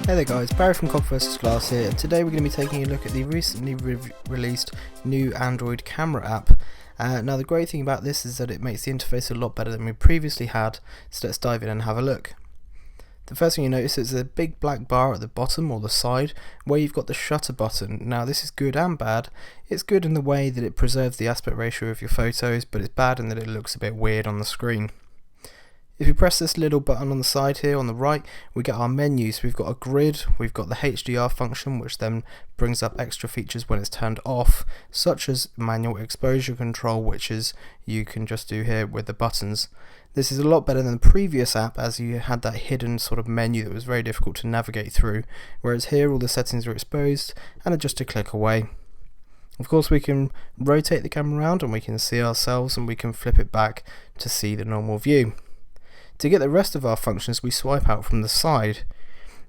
Hey there guys, Barry from Cog vs Glass here, and today we're going to be taking a look at the recently released new Android camera app. Now the great thing about this is that it makes the interface a lot better than we previously had, so let's dive in and have a look. The first thing you notice is a big black bar at the bottom or the side where you've got the shutter button. Now this is good and bad. It's good in the way that it preserves the aspect ratio of your photos, but it's bad in that it looks a bit weird on the screen. If you press this little button on the side here on the right, we get our menus. We've got a grid, we've got the HDR function, which then brings up extra features when it's turned off, such as manual exposure control, which is you can just do here with the buttons. This is a lot better than the previous app, as you had that hidden sort of menu that was very difficult to navigate through, whereas here all the settings are exposed and are just a click away. Of course, we can rotate the camera around and we can see ourselves, and we can flip it back to see the normal view. To get the rest of our functions, we swipe out from the side.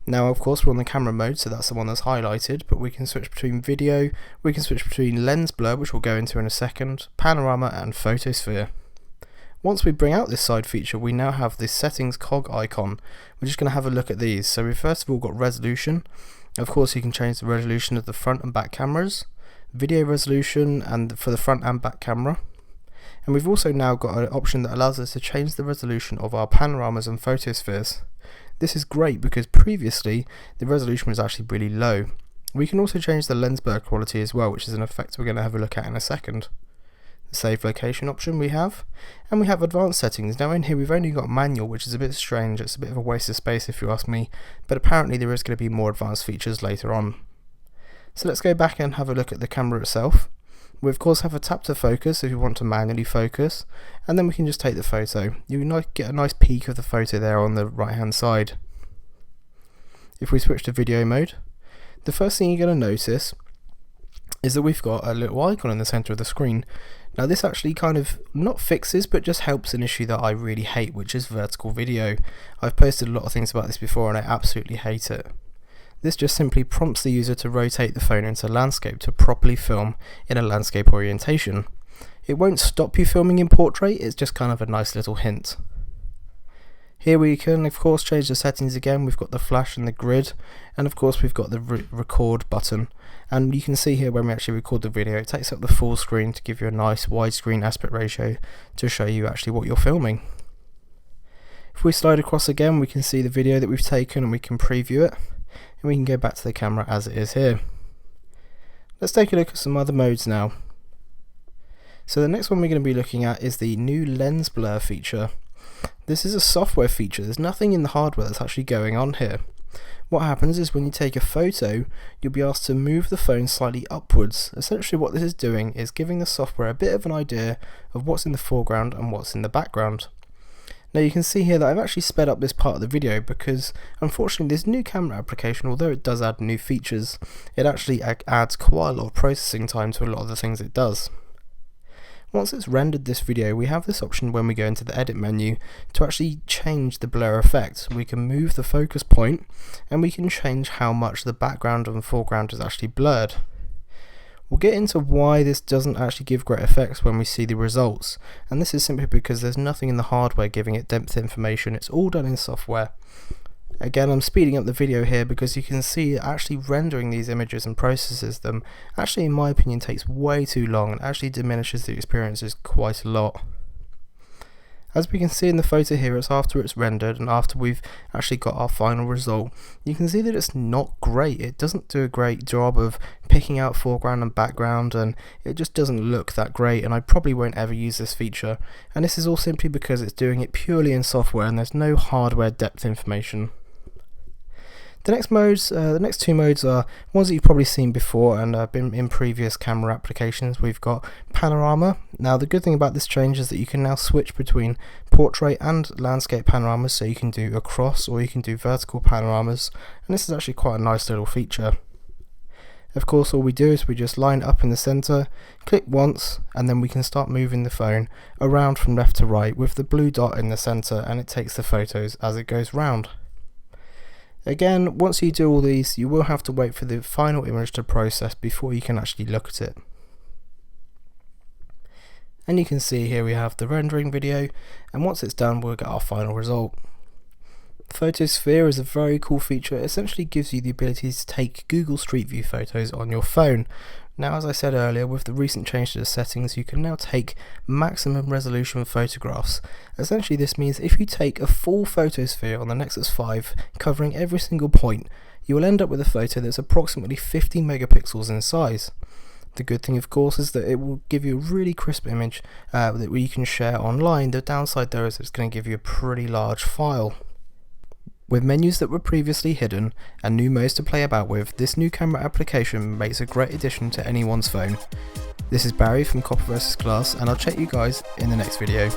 Now of course we're on the camera mode, so that's the one that's highlighted, but we can switch between video, we can switch between lens blur, which we'll go into in a second, panorama and photosphere. Once we bring out this side feature, we now have this settings cog icon. We're just going to have a look at these. So we've first of all got resolution. Of course you can change the resolution of the front and back cameras, video resolution and for the front and back camera. And we've also now got an option that allows us to change the resolution of our panoramas and photospheres. This is great because previously the resolution was actually really low. We can also change the lens blur quality as well, which is an effect we're going to have a look at in a second. The save location option we have, and we have advanced settings. Now in here we've only got manual, which is a bit strange. It's a bit of a waste of space if you ask me, but apparently there is going to be more advanced features later on. So let's go back and have a look at the camera itself. We of course have a tap to focus if you want to manually focus, and then we can just take the photo. You can get a nice peek of the photo there on the right hand side. If we switch to video mode, the first thing you're going to notice is that we've got a little icon in the center of the screen. Now this actually kind of not fixes, but just helps an issue that I really hate, which is vertical video. I've posted a lot of things about this before and I absolutely hate it. This just simply prompts the user to rotate the phone into landscape to properly film in a landscape orientation. It won't stop you filming in portrait, it's just kind of a nice little hint. Here we can of course change the settings again. We've got the flash and the grid, and of course we've got the record button, and you can see here when we actually record the video it takes up the full screen to give you a nice widescreen aspect ratio to show you actually what you're filming. If we slide across again, we can see the video that we've taken and we can preview it. And we can go back to the camera as it is here. Let's take a look at some other modes now. So the next one we're going to be looking at is the new lens blur feature. This is a software feature. There's nothing in the hardware that's actually going on here. What happens is when you take a photo, you'll be asked to move the phone slightly upwards. Essentially what this is doing is giving the software a bit of an idea of what's in the foreground and what's in the background. Now you can see here that I've actually sped up this part of the video because unfortunately this new camera application, although it does add new features, it actually adds quite a lot of processing time to a lot of the things it does. Once it's rendered this video, we have this option when we go into the edit menu to actually change the blur effect. We can move the focus point and we can change how much the background and foreground is actually blurred. We'll get into why this doesn't actually give great effects when we see the results, and this is simply because there's nothing in the hardware giving it depth information. It's all done in software. Again, I'm speeding up the video here because you can see actually rendering these images and processes them actually in my opinion takes way too long and actually diminishes the experiences quite a lot. As we can see in the photo here, it's after it's rendered and after we've actually got our final result. You can see that it's not great. It doesn't do a great job of picking out foreground and background, and it just doesn't look that great, and I probably won't ever use this feature. And this is all simply because it's doing it purely in software and there's no hardware depth information. The next two modes are ones that you've probably seen before and been in previous camera applications. We've got panorama. Now the good thing about this change is that you can now switch between portrait and landscape panoramas, so you can do across or you can do vertical panoramas, and this is actually quite a nice little feature. Of course all we do is we just line it up in the center, click once, and then we can start moving the phone around from left to right with the blue dot in the center, and it takes the photos as it goes round. Again, once you do all these, you will have to wait for the final image to process before you can actually look at it. And you can see here we have the rendering video, and once it's done we'll get our final result. Photosphere is a very cool feature. It essentially gives you the ability to take Google Street View photos on your phone. Now, as I said earlier, with the recent change to the settings, you can now take maximum resolution photographs. Essentially, this means if you take a full photosphere on the Nexus 5 covering every single point, you will end up with a photo that's approximately 50 megapixels in size. The good thing, of course, is that it will give you a really crisp image that you can share online. The downside though is it's going to give you a pretty large file. With menus that were previously hidden and new modes to play about with, this new camera application makes a great addition to anyone's phone. This is Barry from Copper vs Glass, and I'll check you guys in the next video.